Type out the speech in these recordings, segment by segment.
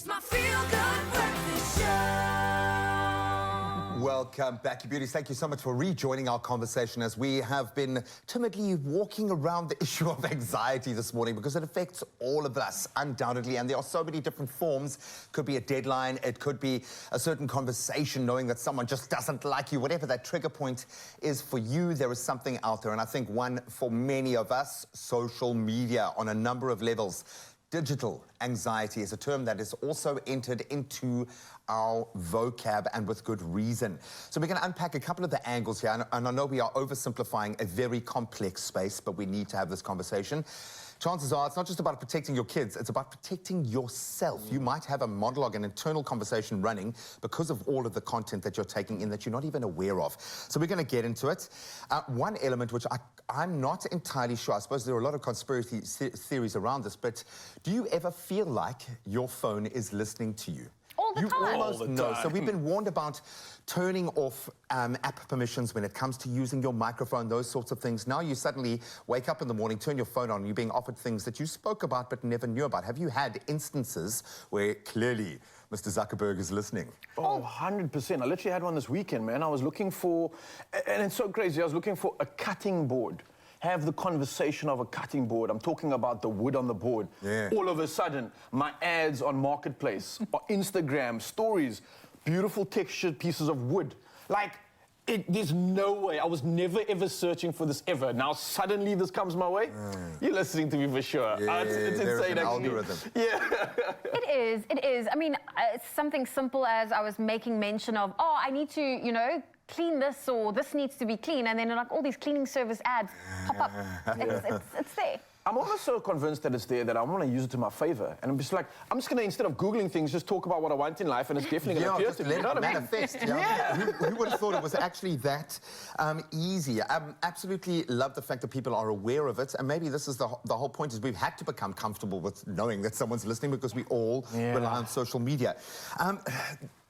It's my feel-good breakfast show. Welcome back, you beauties. Thank you so much for rejoining our conversation as we have been timidly walking around the issue of anxiety this morning because it affects all of us, undoubtedly, and there are so many different forms. Could be a deadline, it could be a certain conversation, knowing that someone just doesn't like you. Whatever that trigger point is for you, there is something out there, and I think one for many of us, social media on a number of levels. Digital anxiety is a term that is also entered into our vocab, and with good reason. So we're going to unpack a couple of the angles here, and I know we are oversimplifying a very complex space, but we need to have this conversation. Chances are it's not just about protecting your kids, it's about protecting yourself. You might have a monologue, an internal conversation running because of all of the content that you're taking in that you're not even aware of. So we're going to get into it. One element which I'm not entirely sure, I suppose there are a lot of conspiracy theories around this, but do you ever feel like your phone is listening to you? All the time. Almost know. So we've been warned about turning off app permissions when it comes to using your microphone, those sorts of things. Now you suddenly wake up in the morning, turn your phone on, and you're being offered things that you spoke about but never knew about. Have you had instances where clearly Mr. Zuckerberg is listening? Oh, 100%. I literally had one this weekend, man. I was looking for, and it's so crazy, I was looking for a cutting board. Have the conversation of a cutting board. I'm talking about the wood on the board. Yeah. All of a sudden, my ads on Marketplace, or Instagram, stories, beautiful textured pieces of wood. Like, there's no way. I was never, ever searching for this ever. Now, suddenly this comes my way. You're listening to me for sure. Yeah, it's insane, an actually. algorithm. Yeah. It is. I mean, it's something simple as I was making mention of, oh, I need to, you know, clean this, or this needs to be clean, and then like all these cleaning service ads pop up. It's there. I'm almost so convinced that it's there that I want to use it to my favor. And I'm just like, I'm just going to, instead of Googling things, just talk about what I want in life, and it's definitely going to appear to me. You know what I mean? Manifest. Yeah. Who would have thought it was actually that easy? I absolutely love the fact that people are aware of it, and maybe this is the whole point, is we've had to become comfortable with knowing that someone's listening because we all rely on social media.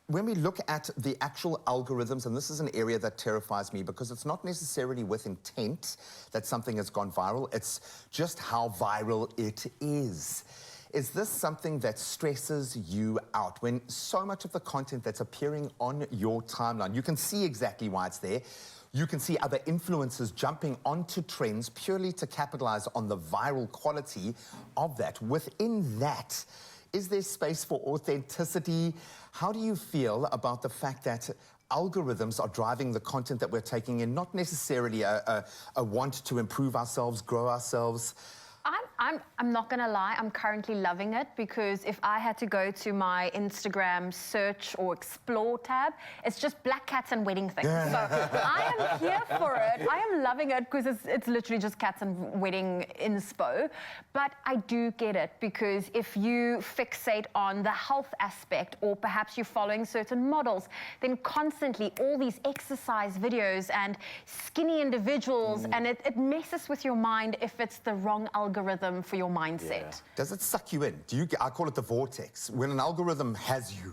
When we look at the actual algorithms, and this is an area that terrifies me because it's not necessarily with intent that something has gone viral, it's just how viral it is. Is this something that stresses you out when so much of the content that's appearing on your timeline, you can see exactly why it's there, you can see other influencers jumping onto trends purely to capitalize on the viral quality of that. Within that, is there space for authenticity? How do you feel about the fact that algorithms are driving the content that we're taking in, not necessarily a want to improve ourselves, grow ourselves? I'm not gonna lie, I'm currently loving it, because if I had to go to my Instagram search or explore tab, it's just black cats and wedding things. So I am here for it. I am loving it because it's literally just cats and wedding inspo. But I do get it, because if you fixate on the health aspect, or perhaps you're following certain models, then constantly all these exercise videos and skinny individuals, and it messes with your mind if it's the wrong algorithm for your mindset. Yeah. Does it suck you in? I call it the vortex. When an algorithm has you,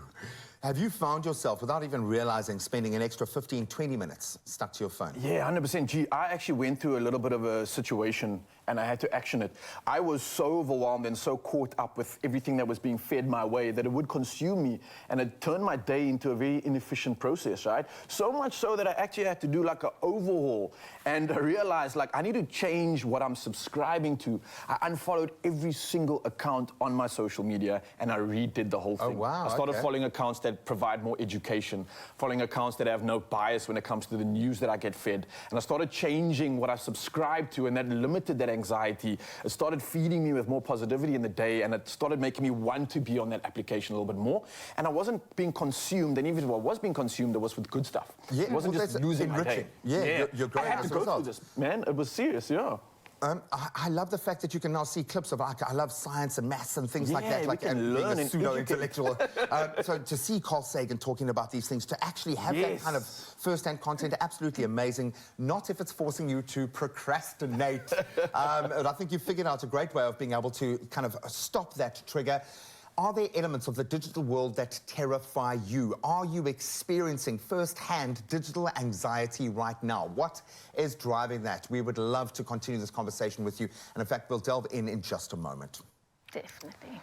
have you found yourself, without even realizing, spending an extra 15, 20 minutes stuck to your phone? Yeah, 100%. Gee, I actually went through a little bit of a situation and I had to action it. I was so overwhelmed and so caught up with everything that was being fed my way that it would consume me, and it turned my day into a very inefficient process, right? So much so that I actually had to do like an overhaul, and I realized like I need to change what I'm subscribing to. I unfollowed every single account on my social media and I redid the whole thing. Oh, wow. I started following accounts that provide more education, following accounts that have no bias when it comes to the news that I get fed. And I started changing what I subscribe to, and that limited that anxiety. It started feeding me with more positivity in the day, and it started making me want to be on that application a little bit more. And I wasn't being consumed, and even if I was being consumed, it was with good stuff. Yeah, it wasn't just losing my day. Yeah, you're growing I had to go through this, man. It was serious, yeah. I love the fact that you can now see clips of, I love science and maths and things like that, like being a pseudo-intellectual. So to see Carl Sagan talking about these things, to actually have that kind of first-hand content, absolutely amazing. Not if it's forcing you to procrastinate. And I think you've figured out a great way of being able to kind of stop that trigger. Are there elements of the digital world that terrify you? Are you experiencing first-hand digital anxiety right now? What is driving that? We would love to continue this conversation with you. And in fact, we'll delve in just a moment. Definitely.